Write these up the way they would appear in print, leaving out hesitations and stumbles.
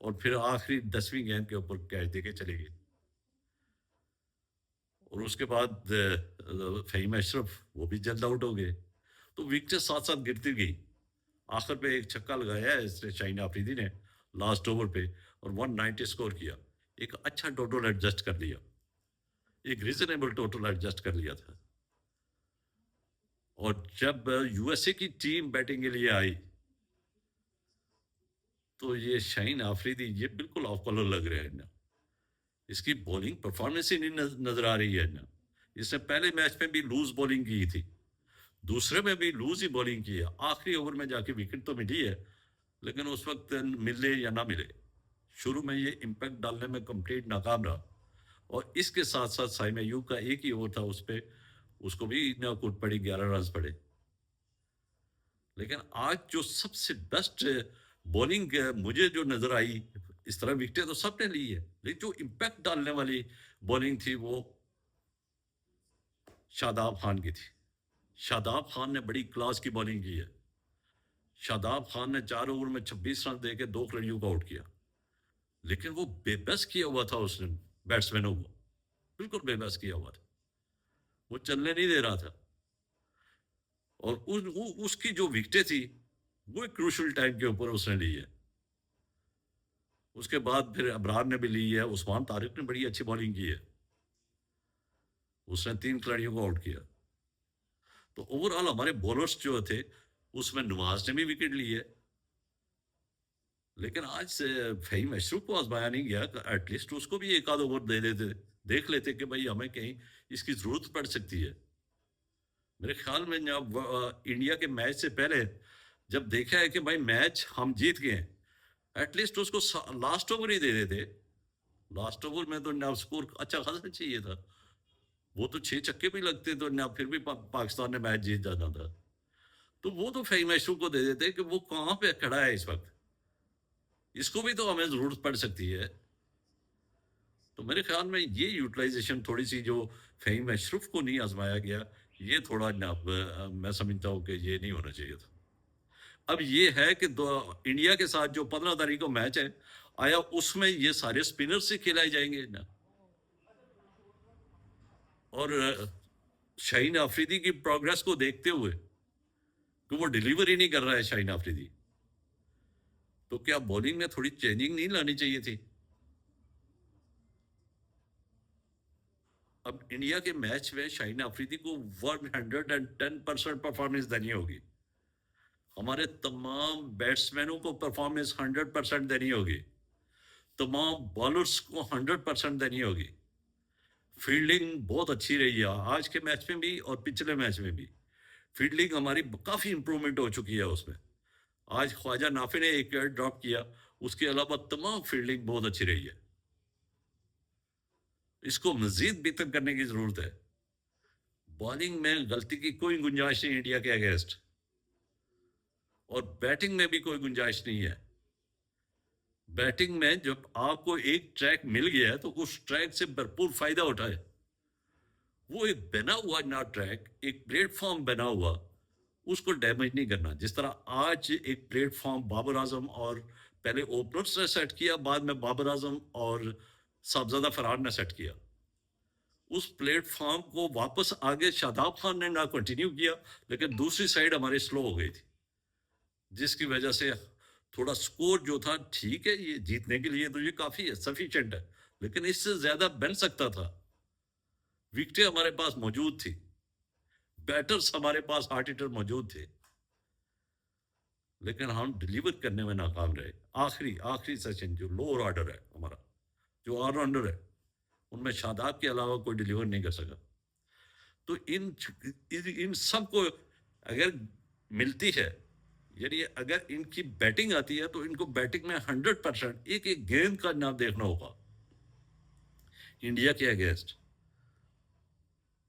اور پھر آخری 10ویں گیند کے اوپر کیچ دے کے چلے گئے. اور اس کے بعد فہیم اشرف وہ بھی جلد آؤٹ ہو گئے. تو وکٹیں ساتھ ساتھ گرتی گئی. آخر پہ ایک چھکا لگایا ہے اس نے شاہین آفریدی نے لاسٹ اوور پہ اور 190 اسکور کیا. ایک اچھا ٹوٹل ایڈجسٹ کر لیا, ایک ریزنیبل ٹوٹل ایڈجسٹ کر لیا تھا. اور جب یو ایس اے کی ٹیم بیٹنگ کے لیے آئی تو یہ شاہین آفریدی یہ بالکل آف کلر لگ رہے ہیں نا. اس کی بولنگ پرفارمنس ہی نہیں نظر آ رہی ہے نا. اس نے پہلے میچ میں بھی لوز بولنگ کی تھی, دوسرے میں بھی لوز ہی بولنگ کی ہے. آخری اوور میں جا کے وکٹ تو ملی ہے, لیکن اس وقت ملے یا نہ ملے, شروع میں یہ امپیکٹ ڈالنے میں کمپلیٹ ناکام رہا. اور اس کے ساتھ ساتھ سائم ایوب کا ایک ہی اوور تھا, اس پہ اس کو بھی نہ کوٹ پڑی, 11 رنز پڑے. لیکن آج جو سب سے بیسٹ بولنگ مجھے جو نظر آئی, اس طرح وکٹیں تو سب نے لی ہے, لیکن جو امپیکٹ ڈالنے والی بولنگ تھی وہ شاداب خان کی تھی. شاداب خان نے بڑی کلاس کی بولنگ کی ہے. شاداب خان نے 4 اوور میں 26 رن دے کے 2 کھلاڑیوں کو آؤٹ کیا. لیکن وہ بے بس کیا ہوا تھا اس نے بیٹسمینوں کو, بالکل بے بس کیا ہوا تھا, وہ چلنے نہیں دے رہا تھا. اور اس کی جو وکٹیں تھی وہ ایک کروشل ٹائم کے اوپر اس نے لی ہے. اس کے بعد پھر ابرار نے بھی لی ہے, عثمان طارق نے بڑی اچھی بولنگ کی ہے, اس نے 3 کھلاڑیوں کو آؤٹ کیا. تو اوور آل ہمارے بولرز جو تھے اس میں نواز نے بھی وکٹ لی ہے. لیکن آج سے فہیم اشرف کو آزمایا نہیں گیا, ایٹ لیسٹ اس کو بھی ایک آدھ اوور دے دیتے, دیکھ لیتے کہ بھائی ہمیں کہیں اس کی ضرورت پڑ سکتی ہے. میرے خیال میں جب انڈیا کے میچ سے پہلے جب دیکھا ہے کہ بھائی میچ ہم جیت گئے ہیں, ایٹ لیسٹ اس کو لاسٹ اوور ہی دے دیتے. لاسٹ اوور میں تو نہ سکور اچھا خاصا چاہیے تھا, وہ تو 6 چھکے بھی لگتے تو نہ پھر بھی پاکستان نے میچ جیت جانا تھا. تو وہ تو فہیم اشرف کو دے دیتے کہ وہ کہاں پہ کھڑا ہے اس وقت, اس کو بھی تو ہمیں ضرورت پڑ سکتی ہے. تو میرے خیال میں یہ یوٹیلائزیشن تھوڑی سی جو فہیم اشرف کو نہیں آزمایا گیا, یہ تھوڑا میں سمجھتا ہوں کہ یہ نہیں ہونا چاہیے تھا. اب یہ ہے کہ انڈیا کے ساتھ جو 15 تاریخ کو میچ ہے, آیا اس میں یہ سارے اسپنر سے کھلائے جائیں گے نا. اور شاہین آفریدی کی پروگرس کو دیکھتے ہوئے کہ وہ ڈیلیور ہی نہیں کر رہا ہے شاہین آفریدی, تو کیا بولنگ میں تھوڑی چینجنگ نہیں لانی چاہیے تھی؟ اب انڈیا کے میچ میں شاہین آفریدی کو 110% پرفارمنس دینی ہوگی, ہمارے تمام بیٹسمینوں کو پرفارمنس 100% دینی ہوگی, تمام بالرز کو 100% دینی ہوگی. فیلڈنگ بہت اچھی رہی ہے آج کے میچ میں بھی اور پچھلے میچ میں بھی. فیلڈنگ ہماری کافی امپرومنٹ ہو چکی ہے اس میں. آج خواجہ نافع نے ایک وکٹ ڈراپ کیا, اس کے علاوہ تمام فیلڈنگ بہت اچھی رہی ہے. اس کو مزید بہتر کرنے کی ضرورت ہے. بالنگ میں غلطی کی کوئی گنجائش نہیں انڈیا کے اگینسٹ, اور بیٹنگ میں بھی کوئی گنجائش نہیں ہے. بیٹنگ میں جب آپ کو ایک ٹریک مل گیا ہے تو اس ٹریک سے بھرپور فائدہ اٹھائے. وہ ایک بنا ہوا نہ ٹریک, ایک پلیٹ فارم بنا ہوا, اس کو ڈیمیج نہیں کرنا. جس طرح آج ایک پلیٹ فارم بابر اعظم اور پہلے اوپنرز نے سیٹ کیا, بعد میں بابر اعظم اور صاحبزادہ فرحان نے سیٹ کیا, اس پلیٹ فارم کو واپس آگے شاداب خان نے نہ کنٹینیو کیا, لیکن دوسری سائڈ ہماری سلو ہو گئی تھی, جس کی وجہ سے تھوڑا سکور جو تھا, ٹھیک ہے یہ جیتنے کے لیے تو یہ کافی ہے, سفیشینٹ ہے, لیکن اس سے زیادہ بن سکتا تھا. وکٹیں ہمارے پاس موجود تھی, بیٹرز ہمارے پاس ہارڈ ہٹر موجود تھے, لیکن ہم ڈیلیور کرنے میں ناکام رہے. آخری سیشن جو لوور آرڈر ہے ہمارا, جو آل راؤنڈر ہے, ان میں شاداب کے علاوہ کوئی ڈیلیور نہیں کر سکا. تو ان سب کو اگر ملتی ہے, یعنی اگر ان کی بیٹنگ آتی ہے تو ان کو بیٹنگ میں 100% ایک ایک گیند کا نام دیکھنا ہوگا انڈیا کے اگینسٹ.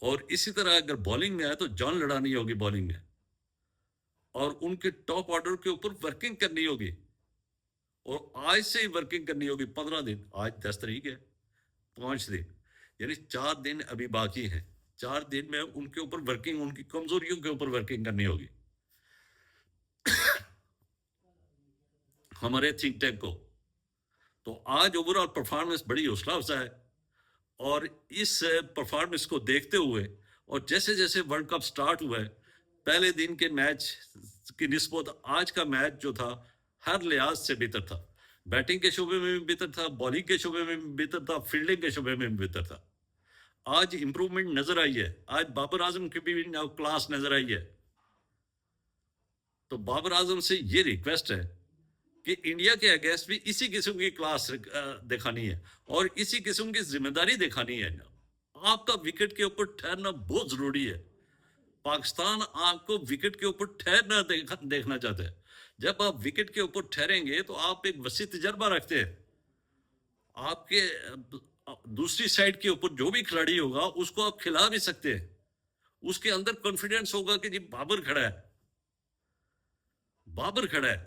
اور اسی طرح اگر بالنگ میں آئے تو جان لڑانی ہوگی بالنگ میں, اور ان کے ٹاپ آرڈر کے اوپر ورکنگ کرنی ہوگی, اور آج سے ہی ورکنگ کرنی ہوگی. 15 دن, آج 10 تاریخ ہے, 5 دن یعنی 4 دن ابھی باقی ہیں. 4 دن میں ان کے اوپر ورکنگ, ان کی کمزوریوں کے اوپر ورکنگ کرنی ہوگی ہمارے تھنک ٹینک کو. تو آج اوور آل پرفارمنس بڑی حوصلہ افزا ہے، اور اس پرفارمنس کو دیکھتے ہوئے اور جیسے جیسے ورلڈ کپ سٹارٹ ہوا ہے، پہلے دن کے میچ کی نسبت آج کا میچ جو تھا ہر لحاظ سے بہتر تھا. بیٹنگ کے شعبے میں بھی بہتر تھا، بالنگ کے شعبے میں بھی بہتر تھا، فیلڈنگ کے شعبے میں بھی بہتر تھا. آج امپروومنٹ نظر آئی ہے، آج بابر اعظم کی بھی کلاس نظر آئی ہے. تو بابر اعظم سے یہ ریکویسٹ ہے کہ انڈیا کے اگینسٹ بھی اسی قسم کی کلاس دکھانی ہے اور اسی قسم کی ذمہ داری دکھانی ہے. آپ کا وکٹ کے اوپر ٹھہرنا بہت ضروری ہے. پاکستان آپ کو وکٹ کے اوپر ٹھہرنا دیکھنا چاہتا ہے. جب آپ وکٹ کے اوپر ٹھہریں گے تو آپ ایک وسیع تجربہ رکھتے ہیں. آپ کے دوسری سائڈ کے اوپر جو بھی کھلاڑی ہوگا اس کو آپ کھلا بھی سکتے ہیں. اس کے اندر کانفیڈنس ہوگا کہ جی بابر کھڑا ہے، بابر کھڑا ہے.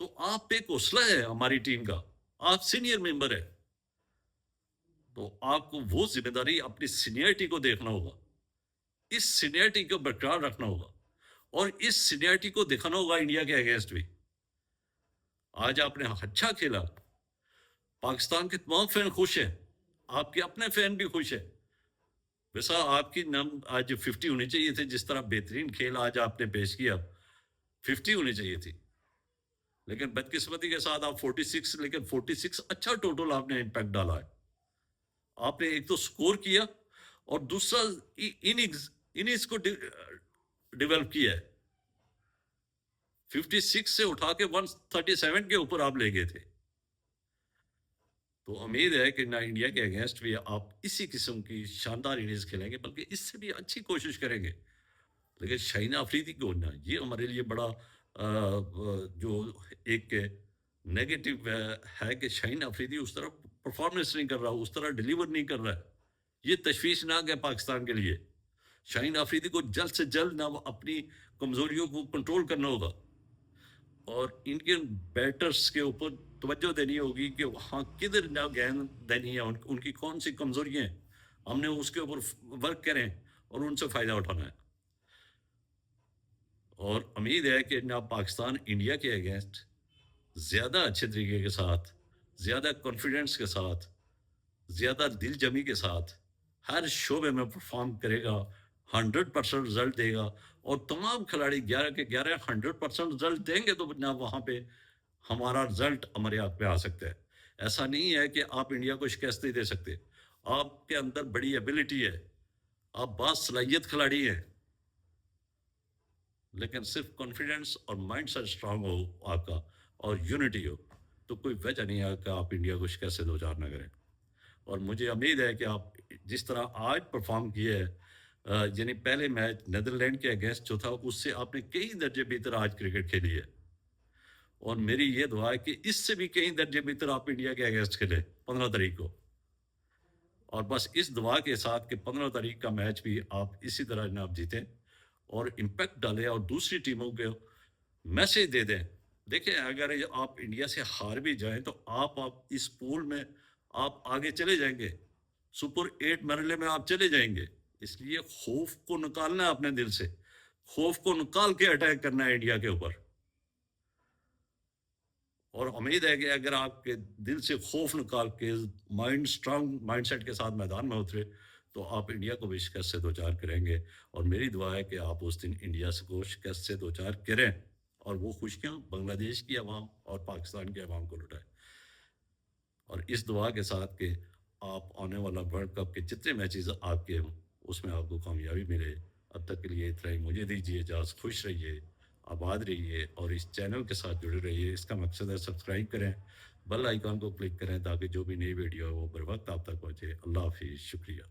تو آپ ایک حوصلہ ہے ہماری ٹیم کا، آپ سینئر ممبر ہے، تو آپ کو وہ ذمہ داری اپنی سینئرٹی کو دیکھنا ہوگا، اس سینئرٹی کو برقرار رکھنا ہوگا اور اس سینئرٹی کو دکھانا ہوگا انڈیا کے اگینسٹ بھی. آج آپ نے اچھا کھیلا، پاکستان کے تمام فین خوش ہیں، آپ کے اپنے فین بھی خوش ہیں. ویسا آپ کی نام آج 50 ہونی چاہیے تھے، جس طرح بہترین کھیل آج آپ نے پیش کیا 50 ہونی چاہیے تھی، لیکن بدقسمتی کے ساتھ آپ 46، لیکن 46 اچھا ٹوٹل آپ نے امپیکٹ ڈالا ہے. آپ نے ایک تو سکور کیا اور دوسرا اننگز کو ڈیولپ کیا ہے. 56 سے اٹھا کے 137 کے اوپر آپ لے گئے تھے. تو امید ہے کہ نہ انڈیا کے اگینسٹ بھی آپ اسی قسم کی شاندار اننگز کھیلیں گے، بلکہ اس سے بھی اچھی کوشش کریں گے. لیکن شاہین آفریدی کو نہ، یہ ہمارے لیے بڑا جو ایک نیگیٹو ہے کہ شاہین آفریدی اس طرح پرفارمنس نہیں کر رہا، اس طرح ڈیلیور نہیں کر رہا ہے. یہ تشویشناک ہے پاکستان کے لیے. شاہین آفریدی کو جلد سے جلد نہ اپنی کمزوریوں کو کنٹرول کرنا ہوگا اور انڈین بیٹرز کے اوپر توجہ دینی ہوگی کہ وہاں کدھر نہ گیند دینی ہے، ان کی کون سی کمزوریاں ہیں، ہم نے اس کے اوپر ورک کریں اور ان سے فائدہ اٹھانا ہے. اور امید ہے کہ نہ پاکستان انڈیا کے اگینسٹ زیادہ اچھے طریقے کے ساتھ، زیادہ کانفیڈنس کے ساتھ، زیادہ دل جمی کے ساتھ ہر شعبے میں پرفارم کرے گا، 100% رزلٹ دے گا. اور تمام کھلاڑی 11 کے 11 100% رزلٹ دیں گے تو نہ وہاں پہ ہمارا رزلٹ ہمارے ہاتھ پہ آ سکتا ہے. ایسا نہیں ہے کہ آپ انڈیا کو شکست نہیں دے سکتے. آپ کے اندر بڑی ایبلٹی ہے، آپ باصلاحیت کھلاڑی ہیں، لیکن صرف کانفیڈنس اور مائنڈ سیٹ اسٹرانگ ہو آپ کا اور یونٹی ہو تو کوئی وجہ نہیں ہے کہ آپ انڈیا کو شکست سے دوچار نہ کریں. اور مجھے امید ہے کہ آپ جس طرح آج پرفارم کیے ہے، یعنی پہلے میچ نیدرلینڈ کے اگینسٹ جو تھا اس سے آپ نے کئی درجے بہتر آج کرکٹ کھیلی ہے. اور میری یہ دعا ہے کہ اس سے بھی کئی درجے بہتر آپ انڈیا کے اگینسٹ کھیلیں 15 تاریخ کو. اور بس اس دعا کے ساتھ کہ 15 تاریخ کا میچ بھی آپ اسی طرح جناب جیتیں اور امپیکٹ ڈالیں اور دوسری ٹیموں کو میسج دے دیں. دیکھیں اگر آپ انڈیا سے ہار بھی جائیں تو آپ اس پول میں آپ آگے چلے جائیں گے، سپر 8 مرحلے میں آپ چلے جائیں گے. اس لیے خوف کو نکالنا ہے اپنے دل سے، خوف کو نکال کے اٹیک کرنا ہے انڈیا کے اوپر. اور امید ہے کہ اگر آپ کے دل سے خوف نکال کے مائنڈ سٹرانگ مائنڈ سیٹ کے ساتھ میدان میں اترے تو آپ انڈیا کو بھی شکست سے دوچار کریں گے. اور میری دعا ہے کہ آپ اس دن انڈیا کو شکست سے دوچار کریں اور وہ خوشیاں بنگلہ دیش کی عوام اور پاکستان کی عوام کو لٹائیں. اور اس دعا کے ساتھ کہ آپ آنے والا ورلڈ کپ کے جتنے میچز آپ کے ہوں اس میں آپ کو کامیابی ملے. اب تک کے لیے اتنا ہی، مجھے دیجیے اجازت. خوش رہیے، آباد رہیے اور اس چینل کے ساتھ جڑے رہیے. اس کا مقصد ہے سبسکرائب کریں، بیل آئیکن کو کلک کریں تاکہ جو بھی نئی ویڈیو ہے وہ بر وقت آپ تک پہنچے. اللہ حافظ، شکریہ.